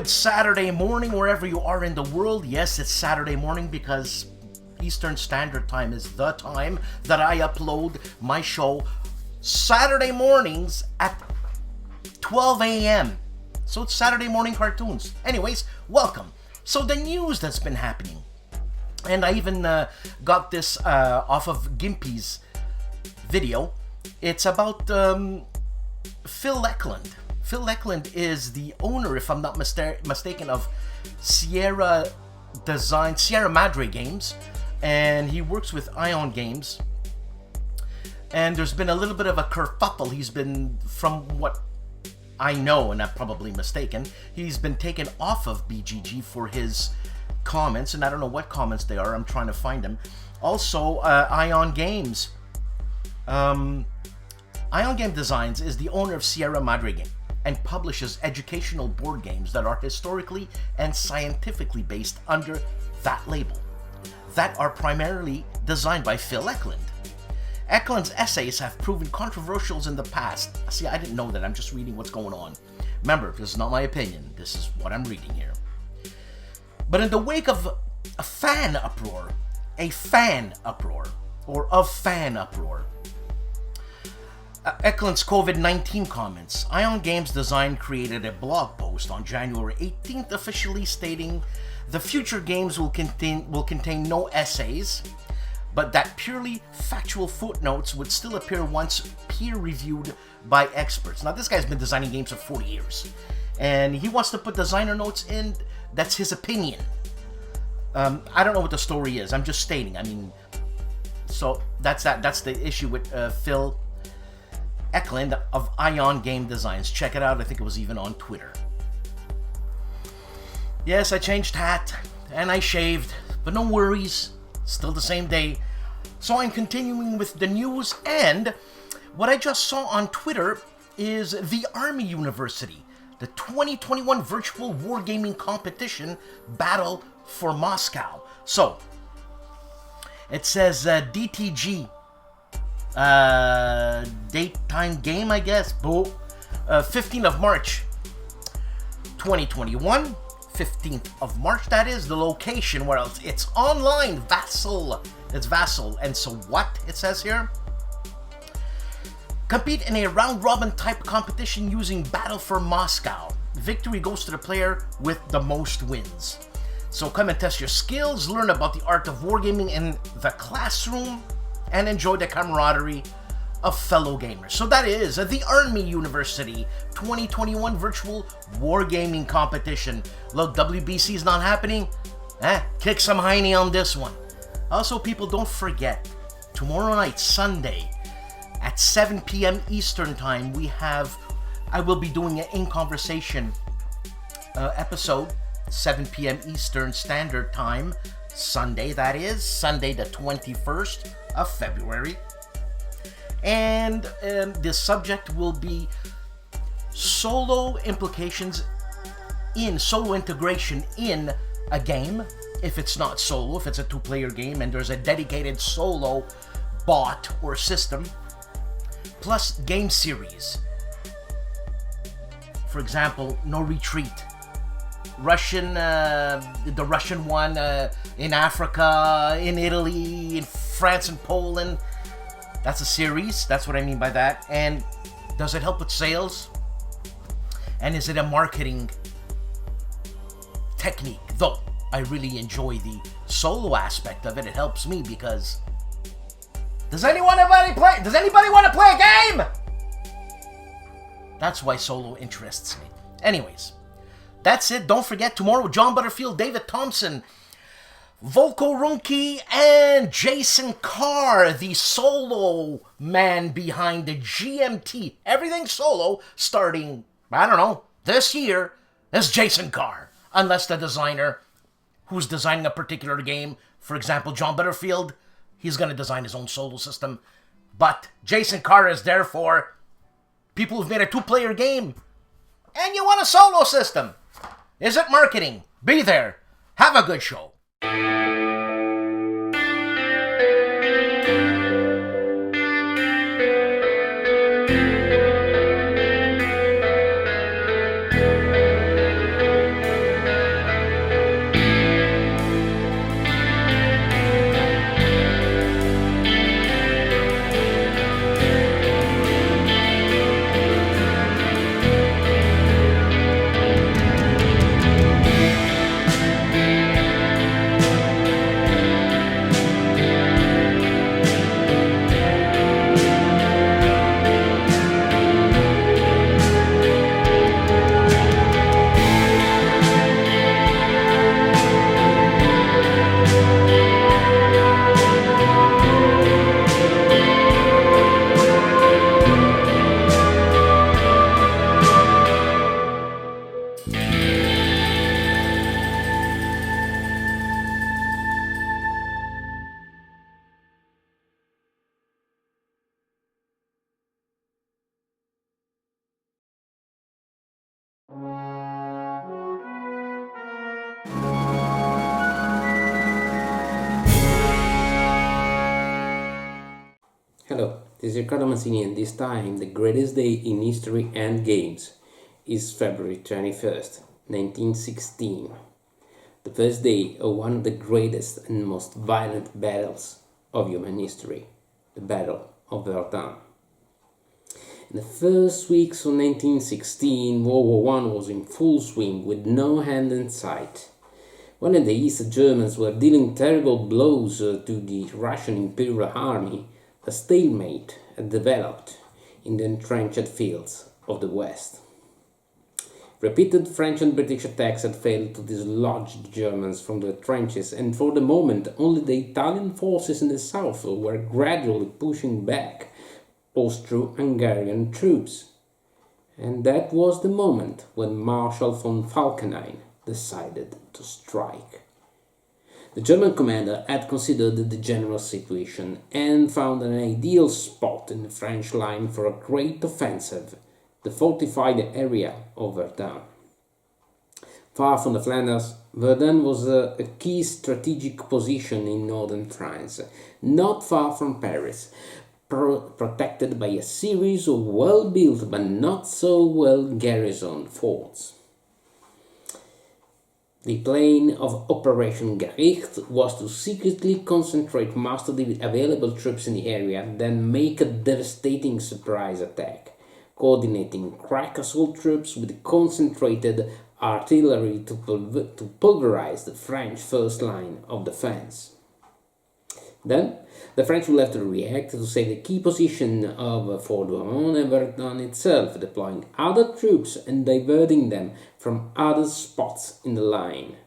Good Saturday morning wherever you are in the world. Yes, it's Saturday morning because Eastern Standard Time is the time that I upload my show Saturday mornings at 12 a.m. So it's Saturday morning cartoons. Anyways, welcome. So the news that's been happening, and I even got this off of GIMPY's video. It's about Phil Eklund. Phil Eklund is the owner, if I'm not mistaken, of Sierra Madre Games, and he works with Ion Games. And there's been a little bit of a kerfuffle. He's been, from what I know, and I'm probably mistaken, he's been taken off of BGG for his comments, and I don't know what comments they are. I'm trying to find them. Also, Ion Games. Ion Game Designs is the owner of Sierra Madre Game and publishes educational board games that are historically and scientifically based under that label, that are primarily designed by Phil Eklund. Eklund's essays have proven controversial in the past. See, I didn't know that. I'm just reading what's going on. Remember, this is not my opinion. This is what I'm reading here. But in the wake of a fan uproar, Eklund's COVID-19 comments, Ion Games Design created a blog post on January 18th officially stating the future games will contain no essays, but that purely factual footnotes would still appear once peer-reviewed by experts. Now, this guy's been designing games for 40 years, and he wants to put designer notes in. That's his opinion. I don't know what the story is. I'm just stating. I mean, so that's that. That's the issue with Phil Eklund of Ion Game Designs. Check it out. I think it was even on Twitter. Yes, I changed hat and I shaved, but no worries. Still the same day. So I'm continuing with the news, and what I just saw on Twitter is the Army University, the 2021 virtual wargaming competition Battle for Moscow. So it says DTG, date time game, I guess. 15th of March 2021. 15th of March, that is. The location, where else? It's online. Vassal. It's Vassal. And so what it says here? Compete in a round-robin type competition using Battle for Moscow. Victory goes to the player with the most wins. So come and test your skills, learn about the art of wargaming in the classroom, and enjoy the camaraderie of fellow gamers. So that is the Army University 2021 virtual wargaming competition. Look, WBC is not happening. Kick some hiney on this one. Also, people, don't forget, tomorrow night, Sunday, at 7 p.m. Eastern Time, I will be doing an In Conversation episode, 7 p.m. Eastern Standard Time, Sunday, that is, Sunday the 21st of February. And the subject will be solo integration in a game. If it's not solo, if it's a two-player game and there's a dedicated solo bot or system, plus game series. For example, No Retreat, the Russian one in Africa, in Italy, in France and Poland. That's a series. That's what I mean by that. And does it help with sales? And is it a marketing technique? Though I really enjoy the solo aspect of it. It helps me because does anybody want to play a game? That's why solo interests me. Anyways, that's it. Don't forget, tomorrow, John Butterfield, David Thompson, Volko Runke, and Jason Carr, the solo man behind the GMT. Everything solo, starting, I don't know, this year, is Jason Carr. Unless the designer who's designing a particular game, for example, John Butterfield, he's going to design his own solo system. But Jason Carr is there for people who've made a two-player game. And you want a solo system. Is it marketing? Be there. Have a good show. This recording and this time, the greatest day in history and games is February 21st, 1916. The first day of one of the greatest and most violent battles of human history, the Battle of Verdun. In the first weeks of 1916, World War I was in full swing with no end in sight. While in the East the Germans were dealing terrible blows to the Russian Imperial Army, a stalemate had developed in the entrenched fields of the West. Repeated French and British attacks had failed to dislodge the Germans from their trenches, and for the moment only the Italian forces in the south were gradually pushing back Austro-Hungarian troops. And that was the moment when Marshal von Falkenhayn decided to strike. The German commander had considered the general situation and found an ideal spot in the French line for a great offensive, the fortified area of Verdun. Far from the Flanders, Verdun was a key strategic position in northern France, not far from Paris, protected by a series of well-built but not so well-garrisoned forts. The plan of Operation Gericht was to secretly concentrate most of the available troops in the area, then make a devastating surprise attack, coordinating crack assault troops with concentrated artillery to pulverize the French first line of defense. Then, the French will have to react to save the key position of Fort Douaumont and Verdun itself, deploying other troops and diverting them from other spots in the line.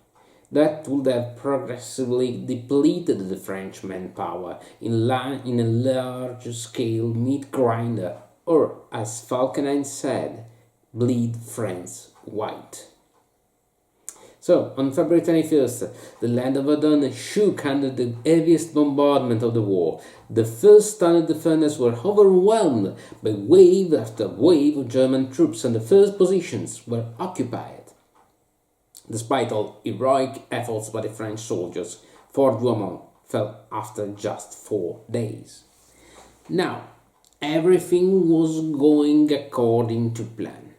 That would have progressively depleted the French manpower in a large-scale meat grinder, or, as Falkenhayn said, bleed France white. So, on February 21st, the land of Verdun shook under the heaviest bombardment of the war. The first tunnel defenders were overwhelmed by wave after wave of German troops, and the first positions were occupied. Despite all heroic efforts by the French soldiers, Fort Douaumont fell after just 4 days. Now, everything was going according to plan,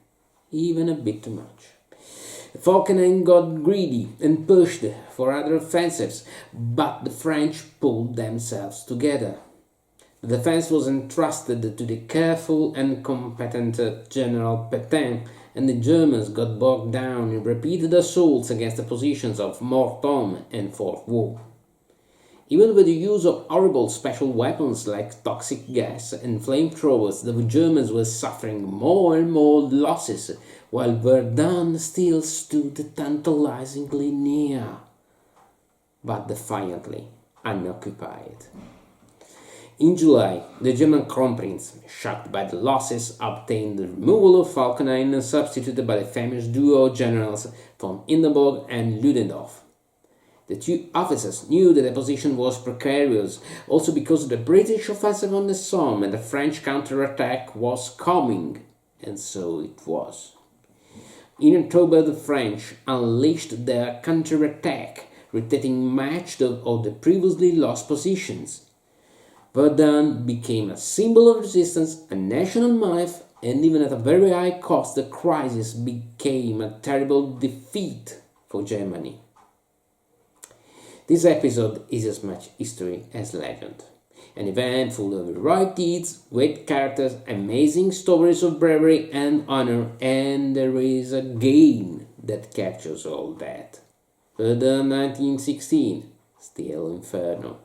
even a bit too much. Falkenhayn got greedy and pushed for other offensives, but the French pulled themselves together. The defense was entrusted to the careful and competent General Pétain, and the Germans got bogged down in repeated assaults against the positions of Morton and Fort Vaux. Even with the use of horrible special weapons like toxic gas and flamethrowers, the Germans were suffering more and more losses, while Verdun still stood tantalizingly near, but defiantly unoccupied. In July, the German Crown Prince, shocked by the losses, obtained the removal of Falkenhayn and substituted by the famous duo of generals von Hindenburg and Ludendorff. The two officers knew that the position was precarious, also because the British offensive on the Somme and the French counterattack was coming, and so it was. In October, the French unleashed their counterattack, retaking much of the previously lost positions. Verdun became a symbol of resistance, a national myth, and even at a very high cost, the crisis became a terrible defeat for Germany. This episode is as much history as legend. An event full of heroic deeds, great characters, amazing stories of bravery and honor, and there is a game that captures all that. Verdun 1916, still Inferno.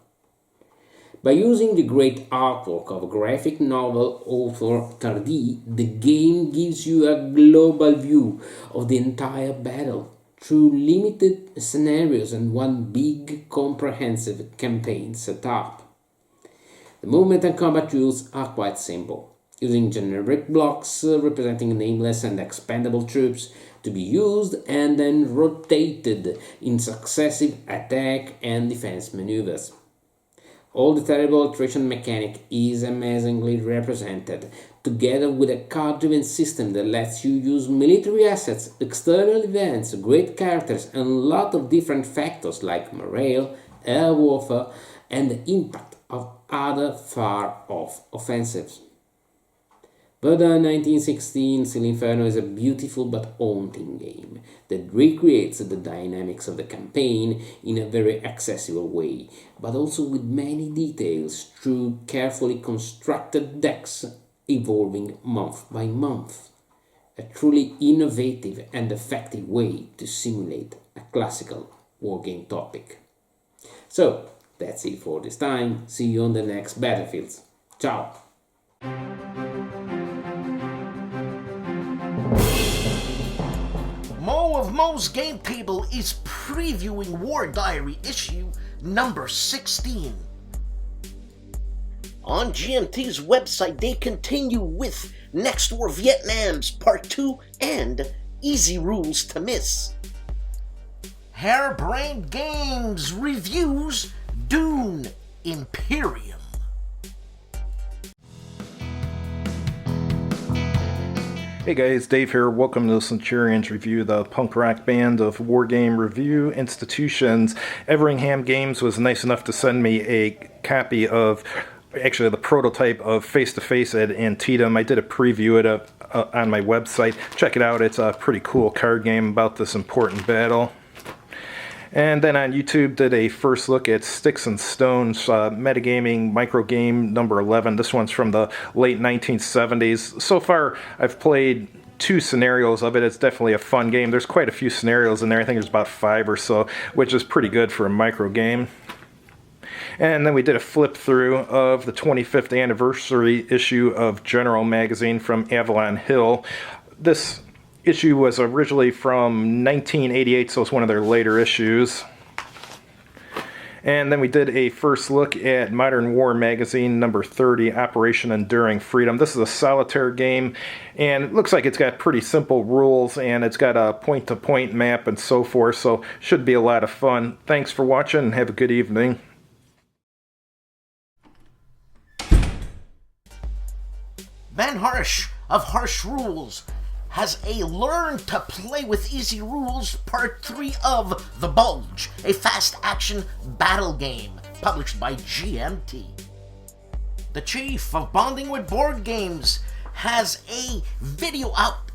By using the great artwork of graphic novel author Tardy, the game gives you a global view of the entire battle, through limited scenarios and one big comprehensive campaign setup. The movement and combat rules are quite simple, using generic blocks representing nameless and expendable troops to be used and then rotated in successive attack and defense maneuvers. All the terrible attrition mechanic is amazingly represented, together with a card-driven system that lets you use military assets, external events, great characters, and a lot of different factors like morale, air warfare, and the impact of other far-off offensives. But 1916 Still Inferno is a beautiful but haunting game that recreates the dynamics of the campaign in a very accessible way, but also with many details through carefully constructed decks evolving month by month. A truly innovative and effective way to simulate a classical wargame topic. So, that's it for this time. See you on the next Battlefields. Ciao! Mo of Mo's Game Table is previewing War Diary issue number 16. On GMT's website, they continue with Next War Vietnam's Part 2 and Easy Rules to Miss. Harebrained Games reviews Dune Imperium. Hey guys, Dave here. Welcome to the Centurions Review, the punk rock band of wargame review institutions. Everingham Games was nice enough to send me a copy of, actually the prototype of Face to Face at Antietam. I did a preview on my website. Check it out. It's a pretty cool card game about this important battle. And then on YouTube did a first look at Sticks and Stones metagaming microgame number 11. This one's from the late 1970s. So far I've played 2 scenarios of it. It's definitely a fun game. There's quite a few scenarios in there. I think there's about 5 or so, which is pretty good for a microgame. And then we did a flip through of the 25th anniversary issue of General Magazine from Avalon Hill. This issue was originally from 1988, so it's one of their later issues. And then we did a first look at Modern War Magazine number 30, Operation Enduring Freedom. This is a solitaire game, and it looks like it's got pretty simple rules, and it's got a point-to-point map and so forth, so should be a lot of fun. Thanks for watching, and have a good evening. Ben Harsh of Harsh Rules has a Learn to Play with Easy Rules Part 3 of The Bulge, a fast-action battle game, published by GMT. The Chief of Bonding with Board Games has a video out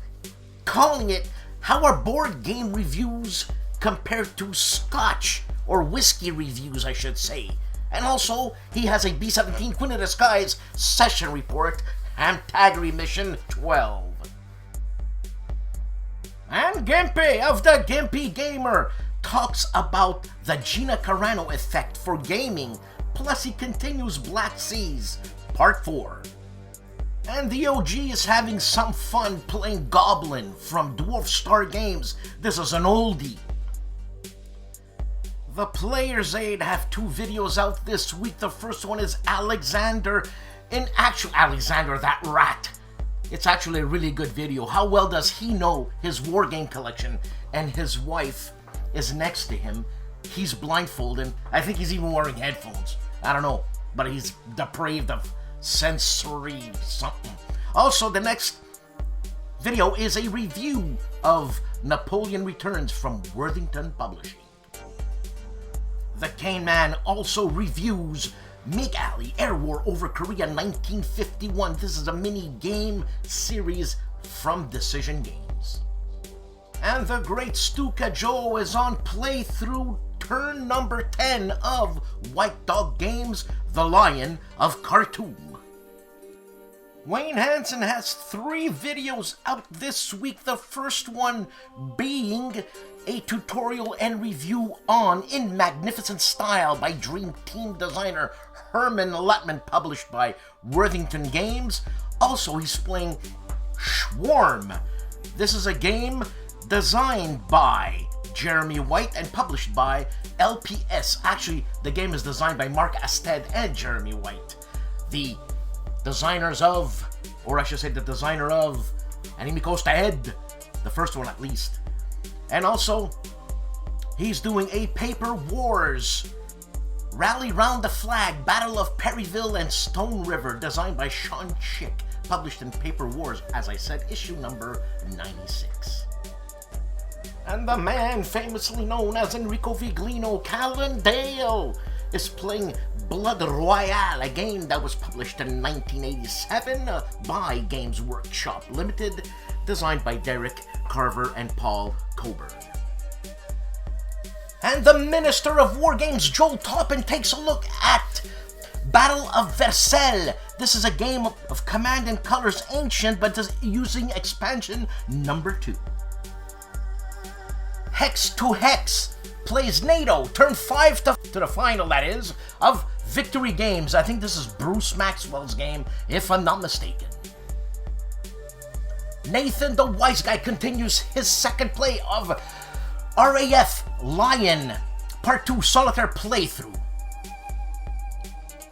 calling it How Are Board Game Reviews Compared to Scotch, or Whiskey Reviews, I should say. And also, he has a B-17 Queen of the Skies session report, Hamtaggery Mission 12. And Gimpy of the Gimpy Gamer talks about the Gina Carano effect for gaming, plus he continues Black Seas, Part 4. And the OG is having some fun playing Goblin from Dwarf Star Games. This is an oldie. The Player's Aid have 2 videos out this week. The first one is Alexander that rat. It's actually a really good video. How well does he know his wargame collection? And his wife is next to him. He's blindfolded. I think he's even wearing headphones. I don't know, but he's depraved of sensory something. Also, the next video is a review of Napoleon Returns from Worthington Publishing. The Cane Man also reviews Mig Alley Air War over Korea 1951. This is a mini game series from Decision Games. And the great STUKAJOE is on playthrough turn number 10 of White Dog Games, The Lion of Khartoum. Wayne Hansen has 3 videos out this week, the first one being a tutorial and review on In Magnificent Style by Dream Team designer Herman Lutman, published by Worthington Games. Also, he's playing Swarm. This is a game designed by Jeremy White and published by LPS. Actually, the game is designed by Mark Asted and Jeremy White, the designers of, or I should say the designer of Anime Costa Ed, the first one at least. And also, he's doing a Paper Wars Rally Round the Flag, Battle of Perryville and Stone River, designed by Sean Chick, published in Paper Wars, as I said, issue number 96. And the man famously known as Enrico Viglino, Calandale, is playing Blood Royale, a game that was published in 1987 by Games Workshop Limited, designed by Derek Carver and Paul Coburn. And the Minister of Wargames, Joel Toppin, takes a look at Battle of Versailles. This is a game of Command and Colors Ancient, but is using expansion number 2. Hex to Hex plays NATO, turn 5 to the final, that is, of Victory Games. I think this is Bruce Maxwell's game, if I'm not mistaken. Nathan the Wise Guy continues his second play of RAF Lion, Part 2 Solitaire playthrough.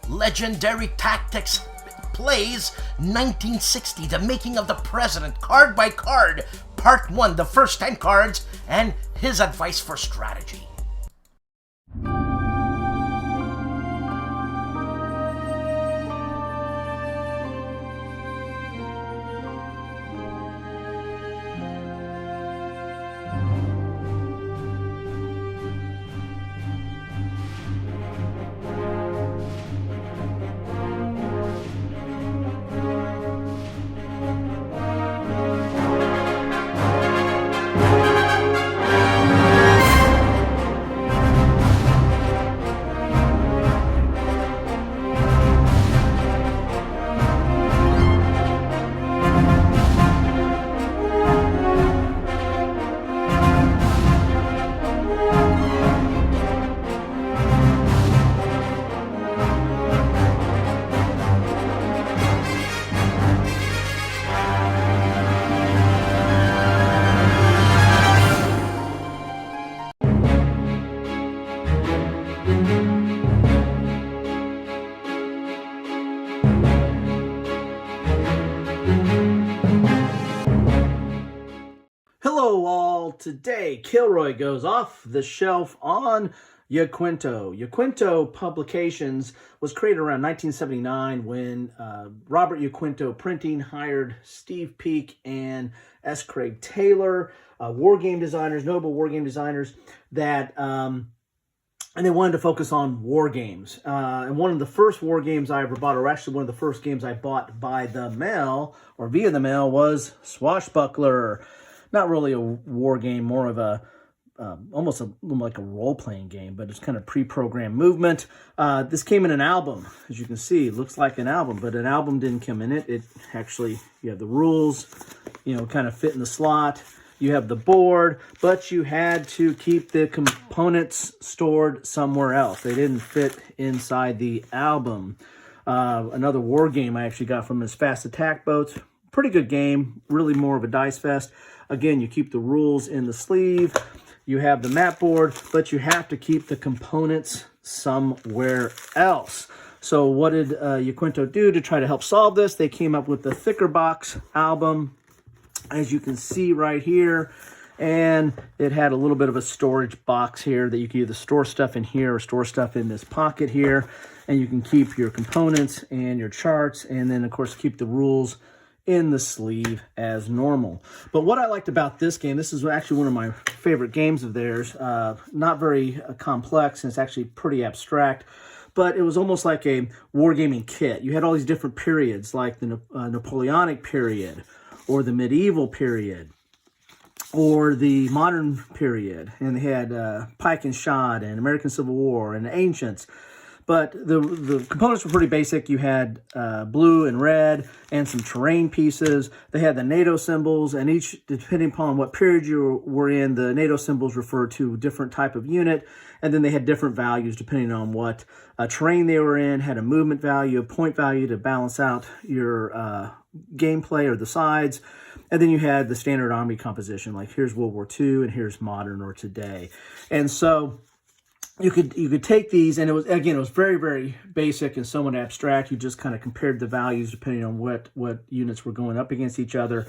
Legendary Tactics plays 1960, The Making of the President, card by card, Part 1, the first 10 cards, and his advice for strategy. Hello all, today Kilroy goes off the shelf on Yaquinto. Yaquinto Publications was created around 1979 when Robert Yaquinto Printing hired Steve Peake and S. Craig Taylor, wargame designers, notable wargame designers, that and they wanted to focus on war games. And one of the first war games I ever bought, or actually one of the first games I bought by the mail or via the mail, was Swashbuckler. Not really a war game, more of a almost like a role-playing game, but it's kind of pre-programmed movement. This came in an album, as you can see. It looks like an album, but an album didn't come in it. It actually, you have the rules, kind of fit in the slot. You have the board, but you had to keep the components stored somewhere else. They didn't fit inside the album. Another war game I actually got from his Fast Attack Boats. Pretty good game, really more of a dice fest. Again, you keep the rules in the sleeve. You have the map board, but you have to keep the components somewhere else. So what did Yaquinto do to try to help solve this? They came up with the thicker box album, as you can see right here. And it had a little bit of a storage box here that you can either store stuff in here or store stuff in this pocket here. And you can keep your components and your charts, and then of course keep the rules in the sleeve as normal. But what I liked about this game, this is actually one of my favorite games of theirs. Not very complex, and it's actually pretty abstract, but it was almost like a wargaming kit. You had all these different periods, like the Napoleonic period, or the medieval period, or the modern period, and they had pike and shot, and American Civil War, and the ancients. But the components were pretty basic. You had blue and red and some terrain pieces. They had the NATO symbols, and each, depending upon what period you were in, the NATO symbols referred to a different type of unit. And then they had different values depending on what terrain they were in, had a movement value, a point value to balance out your gameplay or the sides. And then you had the standard army composition, like here's World War II and here's modern or today. And so you could take these, and it was very, very basic and somewhat abstract. You just kind of compared the values depending on what units were going up against each other.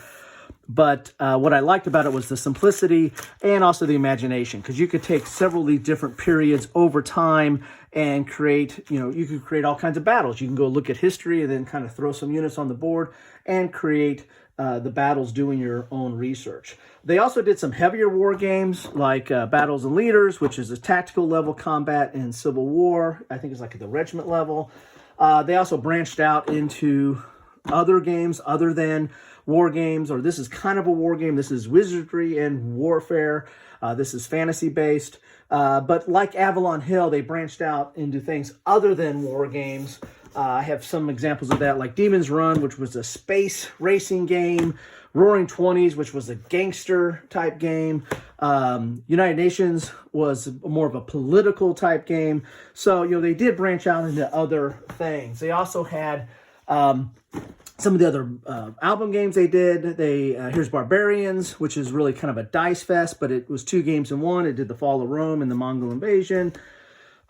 But what I liked about it was the simplicity and also the imagination, because you could take several of these different periods over time and create, you could create all kinds of battles. You can go look at history and then kind of throw some units on the board and create the battles doing your own research. They also did some heavier war games like Battles and Leaders, which is a tactical level combat in Civil War. I think it's like at the regiment level. They also branched out into other games other than war games, or this is kind of a war game. This is wizardry and warfare. This is fantasy based. But like Avalon Hill, they branched out into things other than war games. I have some examples of that, like Demon's Run, which was a space racing game. Roaring Twenties, which was a gangster type game. United Nations was more of a political type game. So, they did branch out into other things. They also had some of the other album games they did. Here's Barbarians, which is really kind of a dice fest, but it was 2 games in one. It did the fall of Rome and the Mongol invasion.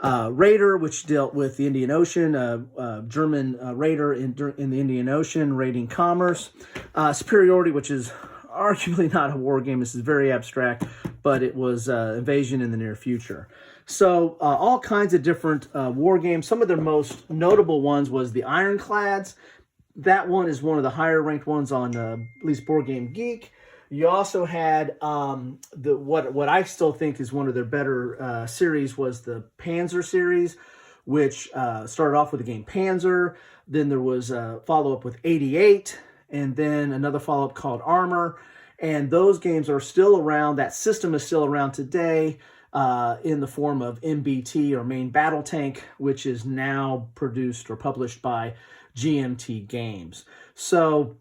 Raider, which dealt with the Indian Ocean, German raider in the Indian Ocean, raiding commerce. Superiority, which is arguably not a war game. This is very abstract, but it was invasion in the near future. So all kinds of different war games. Some of their most notable ones was the Ironclads. That one is one of the higher ranked ones on at least Board Game Geek. You also had what I still think is one of their better series was the Panzer series, which started off with the game Panzer. Then there was a follow-up with 88, and then another follow-up called Armor. And those games are still around. That system is still around today in the form of MBT, or Main Battle Tank, which is now produced or published by GMT Games. So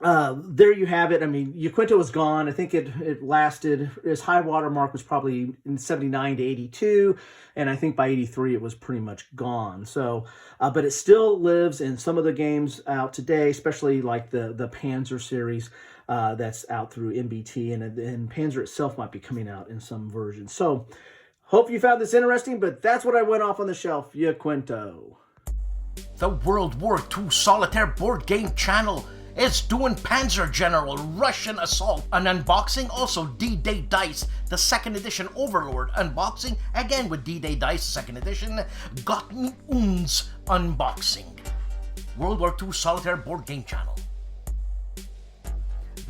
there you have it. I mean, Uquinto was gone. I think it lasted, its high water mark was probably in 79 to 82, and I think by 83 it was pretty much gone. So, but it still lives in some of the games out today, especially like the Panzer series that's out through MBT, and Panzer itself might be coming out in some versions. So, hope you found this interesting, but that's what I went off on the shelf, Uquinto. The World War II Solitaire Board Game channel is doing Panzer General Russian Assault, an unboxing. Also D-Day Dice, the 2nd edition Overlord unboxing, again with D-Day Dice 2nd edition. GROGNARD unboxing. World War II Solitaire Board Game channel.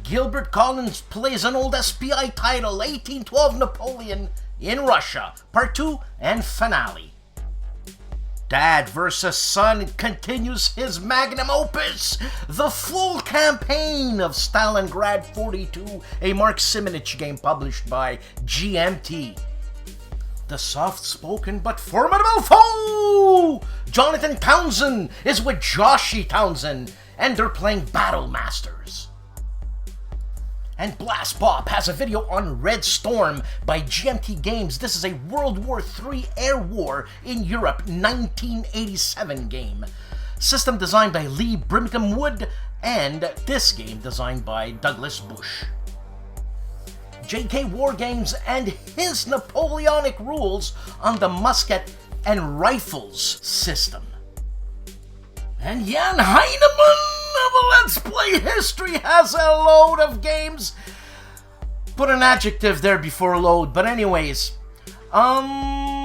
Gilbert Collins plays an old SPI title, 1812 Napoleon in Russia, Part 2 and finale. Dad vs. Son continues his magnum opus, the full campaign of Stalingrad 42, a Mark Simonich game published by GMT. The soft-spoken but formidable foe! Jonathan Townsend is with Joshi Townsend, and they're playing Battle Masters. And BLASTPOP has a video on Red Storm by GMT Games. This is a World War III air war in Europe 1987 game. System designed by Lee Brimcombe Wood, and this game designed by Douglas Bush. JK War Games and his Napoleonic rules on the musket and rifles system. And Jan Heinemann of Let's Play History has a load of games. Put an adjective there before load, but anyways,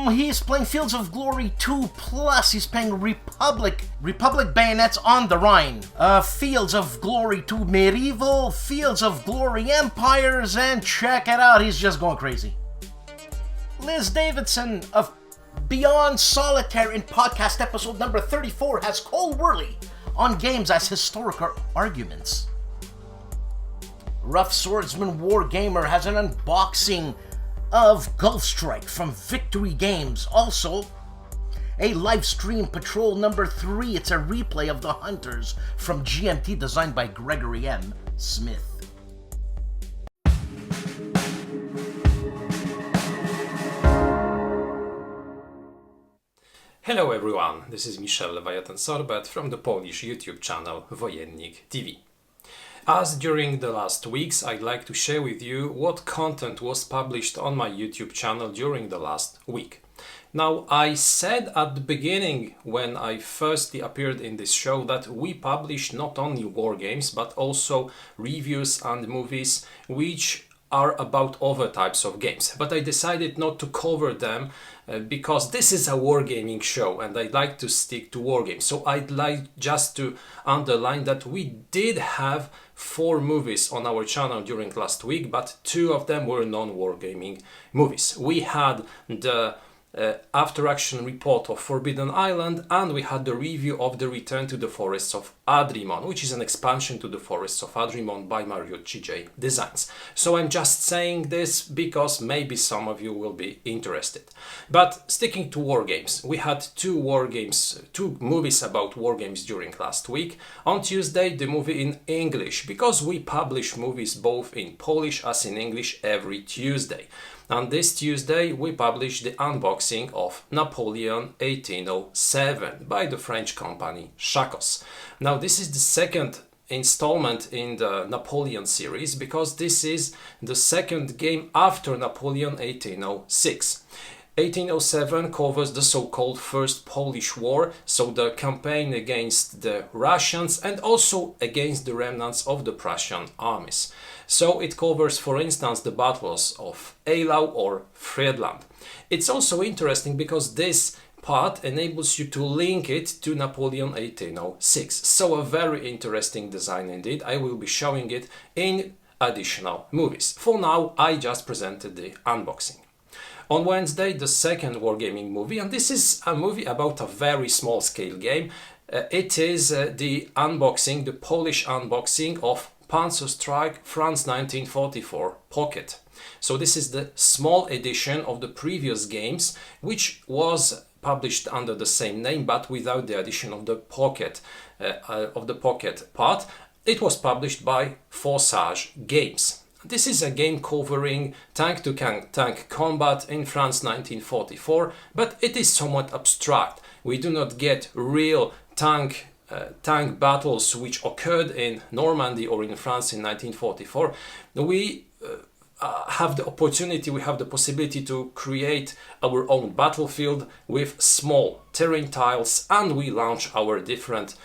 he's playing Fields of Glory 2 Plus. He's playing Republic Bayonets on the Rhine, Fields of Glory 2 Medieval, Fields of Glory Empires, and check it out, he's just going crazy. Liz Davidson of Beyond Solitaire in podcast episode number 34 has Cole Worley on games as historical arguments. Rough Swordsman Wargamer has an unboxing of Gulf Strike from Victory Games. Also, a live stream Patrol number 3. It's a replay of The Hunters from GMT, designed by Gregory M. Smith. Hello everyone, this is Michel Leviathan-Sorbet from the Polish YouTube channel Wojenick TV. As during the last weeks, I'd like to share with you what content was published on my YouTube channel during the last week. Now, I said at the beginning when I firstly appeared in this show that we publish not only war games but also reviews and movies which are about other types of games. But I decided not to cover them because this is a wargaming show and I'd like to stick to wargames. So I'd like just to underline that we did have 4 movies on our channel during last week, but 2 of them were non-wargaming movies. We had the after action report of Forbidden Island, and we had the review of The Return to the Forests of Adrimon, which is an expansion to the Forests of Adrimon by Mariucci J Designs. So I'm just saying this because maybe some of you will be interested. But sticking to war games, we had 2 movies about war games during last week. On Tuesday, the movie in English, because we publish movies both in Polish as in English every Tuesday. And this Tuesday we published the unboxing of Napoleon 1807 by the French company Chacos. Now this is the second installment in the Napoleon series because this is the second game after Napoleon 1806. 1807 covers the so-called First Polish War, so the campaign against the Russians and also against the remnants of the Prussian armies. So it covers, for instance, the battles of Eylau or Friedland. It's also interesting because this part enables you to link it to Napoleon 1806. So a very interesting design indeed. I will be showing it in additional movies. For now, I just presented the unboxing. On Wednesday, the second wargaming movie, and this is a movie about a very small scale game. It is the unboxing, the Polish unboxing of Panzerstrike France 1944 Pocket. So this is the small edition of the previous games, which was published under the same name but without the addition of the pocket part. It was published by Forsage Games. This is a game covering tank-to-tank combat in France 1944, but it is somewhat abstract. We do not get real tank battles which occurred in Normandy or in France in 1944. We have the possibility to create our own battlefield with small terrain tiles, and we launch our different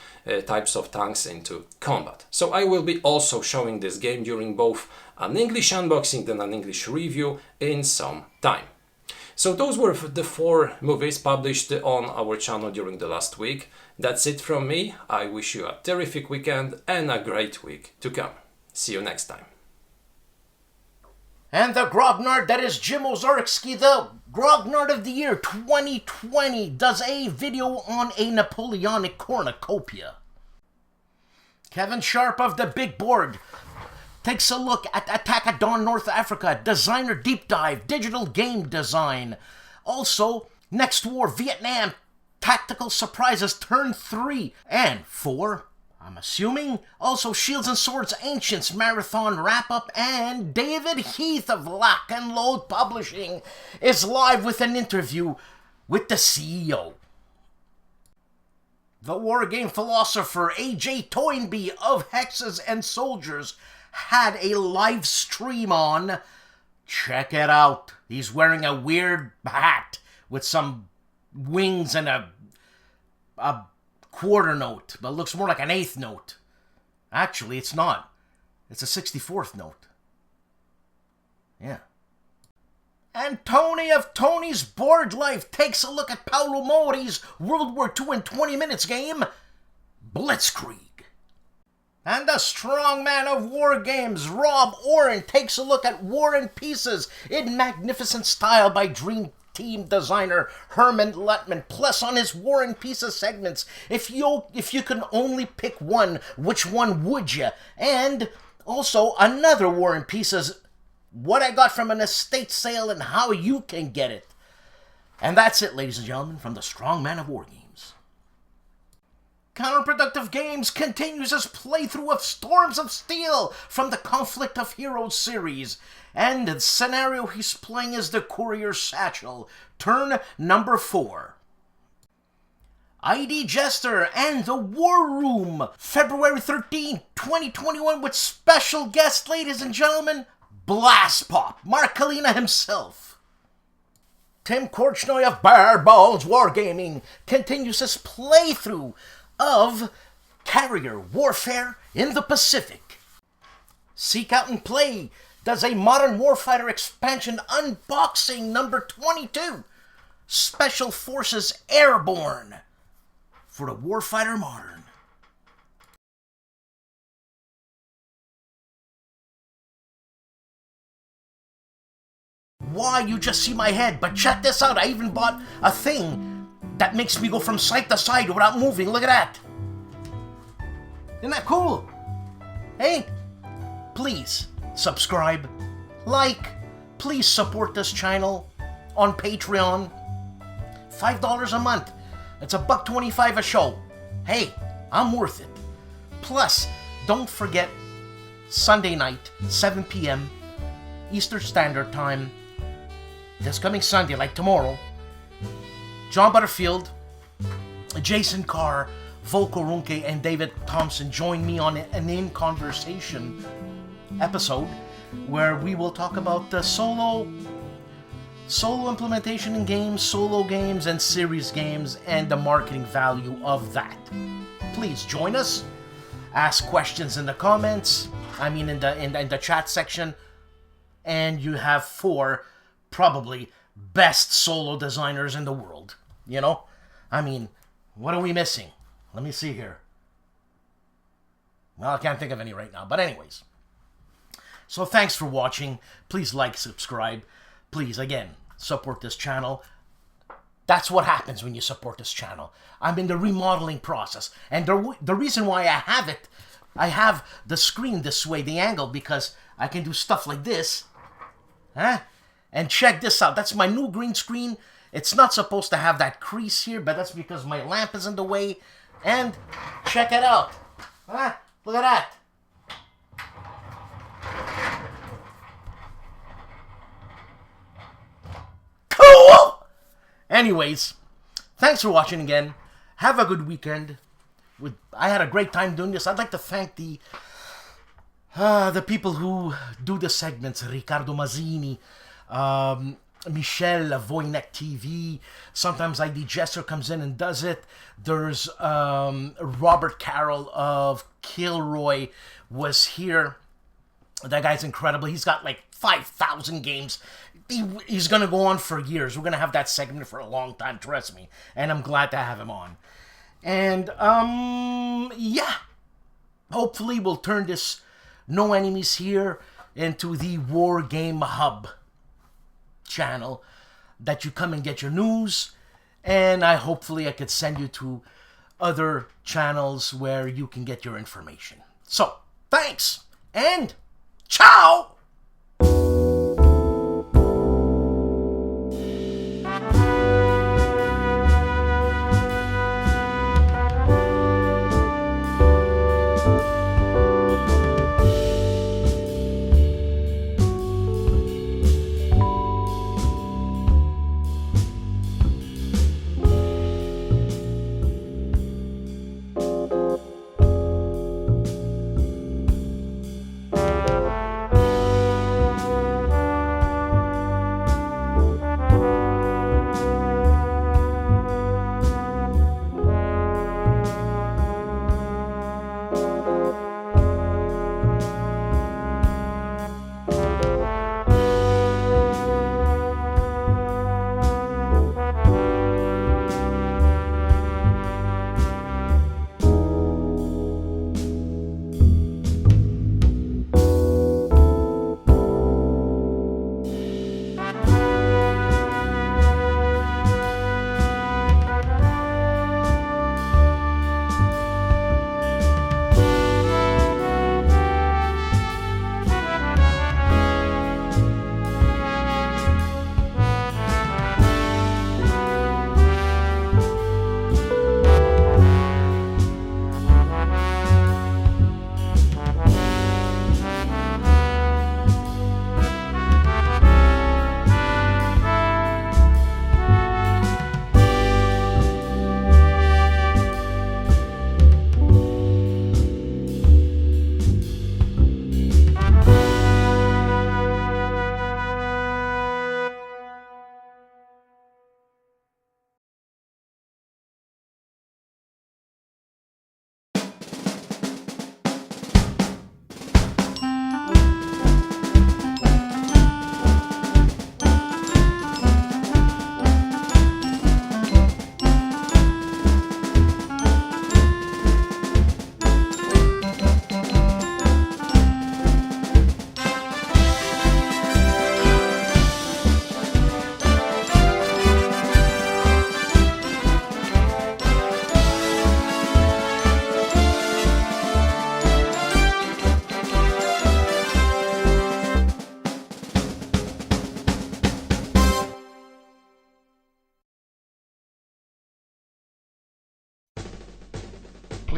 types of tanks into combat. So I will be also showing this game during both an English unboxing and an English review in some time. So those were the 4 movies published on our channel during the last week. That's it from me. I wish you a terrific weekend and a great week to come. See you next time. And the Grognard, that is Jim Ozarski, the Grognard of the Year 2020, does a video on a Napoleonic cornucopia. Kevin Sharp of the Big Board takes a look at Attack at Dawn North Africa, Designer Deep Dive, Digital Game Design. Also, Next War, Vietnam, Tactical Surprises, Turn 3 and 4. I'm assuming. Also, Shields and Swords Ancients Marathon Wrap-Up, and David Heath of Lock and Load Publishing is live with an interview with the CEO. The wargame philosopher AJ Toynbee of Hexes and Soldiers had a live stream on. Check it out. He's wearing a weird hat with some wings and a quarter note, but it looks more like an eighth note. Actually, it's not. It's a 64th note. Yeah. And Tony of Tony's Board Life takes a look at Paolo Mori's World War II in 20 Minutes game, Blitzkrieg. And the strongman of war games, Rob Oren, takes a look at War and Pieces in magnificent style by Dream Team designer Herman Lutman. Plus, on his War and Pieces segments, if you can only pick one, which one would you? And also another War and Pieces, what I got from an estate sale and how you can get it. And that's it, ladies and gentlemen, from the strongman of war games. Counterproductive Games continues his playthrough of Storms of Steel from the Conflict of Heroes series, and the scenario he's playing is the Courier Satchel, turn number 4. ID Jester and the War Room, February 13, 2021, with special guest, ladies and gentlemen, BLASTPOP, Mark Kalina himself. Tim Korchnoi of Bare Bones Wargaming continues his playthrough of Carrier Warfare in the Pacific. Seek Out and Play does a Modern Warfighter expansion unboxing number 22, Special Forces Airborne, for the Warfighter Modern. Why, you just see my head, but check this out. I even bought a thing that makes me go from side to side without moving. Look at that. Isn't that cool? Hey, please subscribe, like, please support this channel on Patreon. $5 a month. It's $1.25 a show. Hey, I'm worth it. Plus, don't forget, Sunday night, 7 p.m. Eastern Standard Time, this coming Sunday, like tomorrow, John Butterfield, Jason Carr, Volko Runke, and David Thompson join me on an In Conversation episode where we will talk about the solo implementation in games, solo games, and series games, and the marketing value of that. Please join us. Ask questions in the comments. I mean, in the chat section. And you have 4 probably best solo designers in the world. You know? I mean, what are we missing? Let me see here. Well, I can't think of any right now. But anyways. So thanks for watching. Please like, subscribe. Please, again, support this channel. That's what happens when you support this channel. I'm in the remodeling process. And the reason why I have the screen this way, the angle, because I can do stuff like this. Huh? And check this out. That's my new green screen. It's not supposed to have that crease here, but that's because my lamp is in the way. And check it out. Huh? Look at that. Cool! Anyways, thanks for watching again. Have a good weekend. I had a great time doing this. I'd like to thank the people who do the segments. Riccardo Mazzini, Michelle, Wojenick TV. Sometimes ID Jesser comes in and does it. There's Robert Carroll of KillRoyWasHere. That guy's incredible. He's got like 5,000 games. He's going to go on for years. We're going to have that segment for a long time, trust me. And I'm glad to have him on. And, yeah. Hopefully we'll turn this No Enemies Here into the War Game Hub channel that you come and get your news. And hopefully I could send you to other channels where you can get your information. So, thanks! And ciao!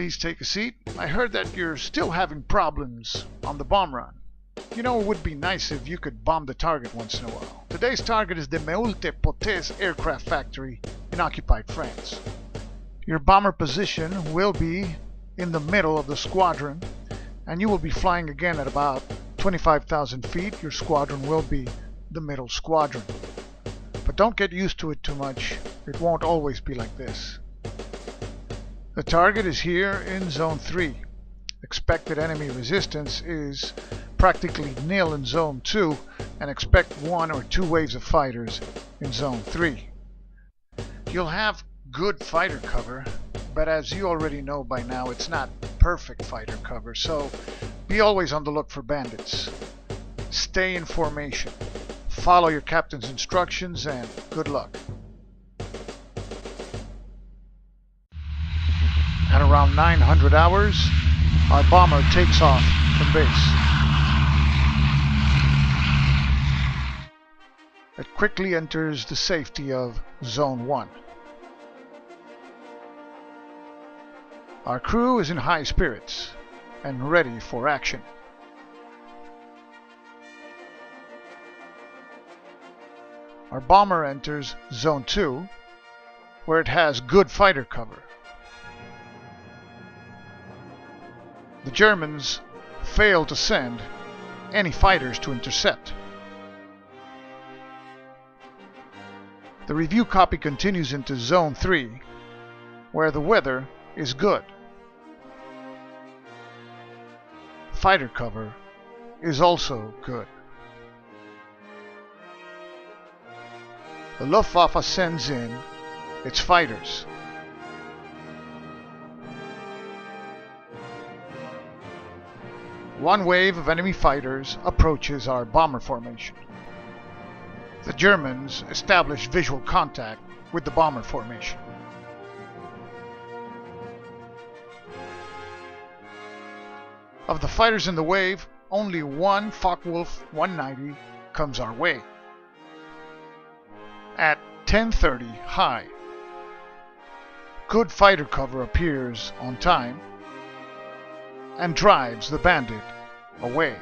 Please take a seat. I heard that you're still having problems on the bomb run. You know, it would be nice if you could bomb the target once in a while. Today's target is the Meulte Potes aircraft factory in occupied France. Your bomber position will be in the middle of the squadron, and you will be flying again at about 25,000 feet. Your squadron will be the middle squadron. But don't get used to it too much. It won't always be like this. The target is here in Zone 3. Expected enemy resistance is practically nil in Zone 2, and expect 1 or 2 waves of fighters in Zone 3. You'll have good fighter cover, but as you already know by now, it's not perfect fighter cover, so be always on the look for bandits. Stay in formation. Follow your captain's instructions, and good luck. At around 900 hours, our bomber takes off from base. It quickly enters the safety of Zone 1. Our crew is in high spirits and ready for action. Our bomber enters Zone 2, where it has good fighter cover. The Germans failed to send any fighters to intercept. The review copy continues into Zone 3, where the weather is good. Fighter cover is also good. The Luftwaffe sends in its fighters. One wave of enemy fighters approaches our bomber formation. The Germans establish visual contact with the bomber formation. Of the fighters in the wave, only one Focke-Wulf 190 comes our way. At 10:30 high, good fighter cover appears on time and drives the bandit away.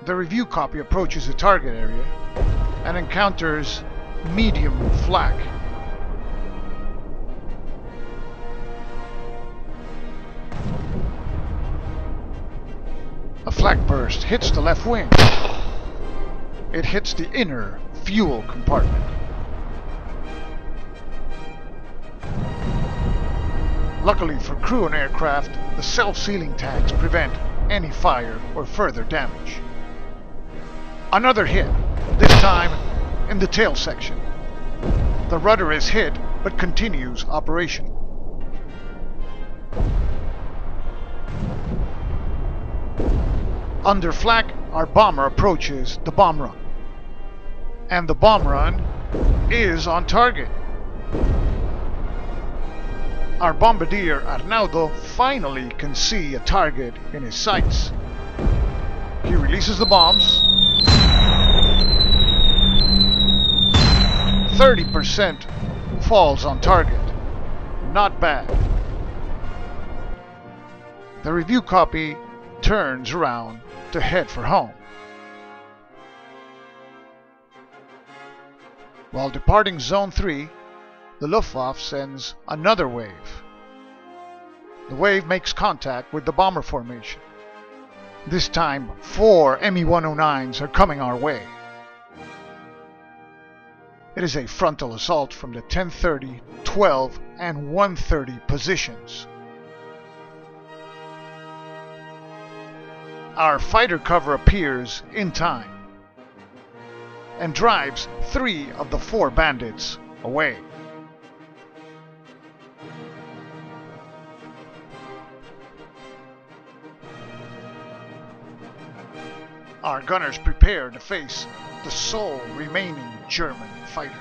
The review copy approaches the target area and encounters medium flak. A flak burst hits the left wing. It hits the inner fuel compartment. Luckily for crew and aircraft, the self-sealing tanks prevent any fire or further damage. Another hit, this time in the tail section. The rudder is hit but continues operation. Under flak, our bomber approaches the bomb run. And the bomb run is on target. Our bombardier Arnaldo finally can see a target in his sights. He releases the bombs. 30% falls on target. Not bad. The review copy turns around to head for home. While departing Zone 3, the Luftwaffe sends another wave. The wave makes contact with the bomber formation. This time, 4 Me-109s are coming our way. It is a frontal assault from the 10:30, 12, and 1:30 positions. Our fighter cover appears in time and drives 3 of the 4 bandits away. Our gunners prepare to face the sole remaining German fighter.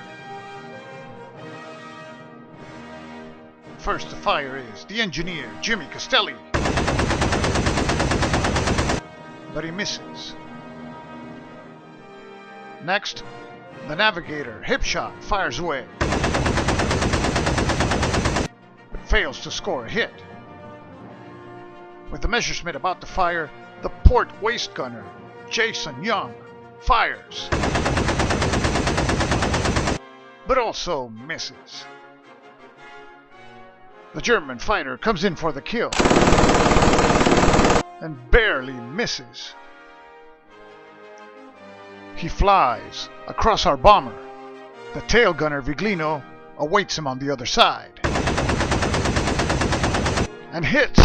First to fire is the engineer, Jimmy Castelli. But he misses. Next, The navigator, hip shot, fires away, but fails to score a hit. With the Messerschmitt about to fire, the port waist gunner, Jason Young, fires, but also misses. The German fighter comes in for the kill and barely misses. He flies across our bomber. The tail gunner Viglino awaits him on the other side and hits.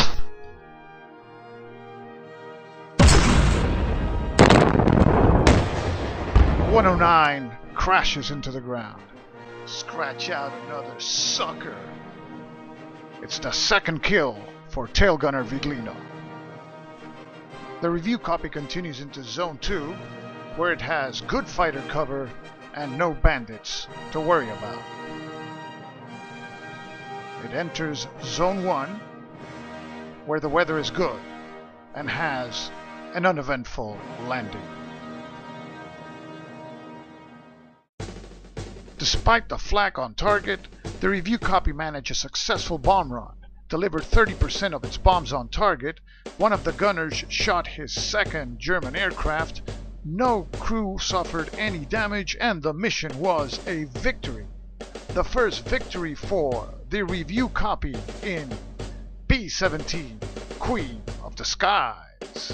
The 109 crashes into the ground. Scratch out another sucker. It's the second kill for tail gunner Viglino. The review copy continues into Zone 2, where it has good fighter cover and no bandits to worry about. It enters Zone 1, where the weather is good and has an uneventful landing. Despite the flak on target, the review copy managed a successful bomb run, delivered 30% of its bombs on target, one of the gunners shot his second German aircraft, no crew suffered any damage, and the mission was a victory. The first victory for the review copy in B-17, Queen of the Skies.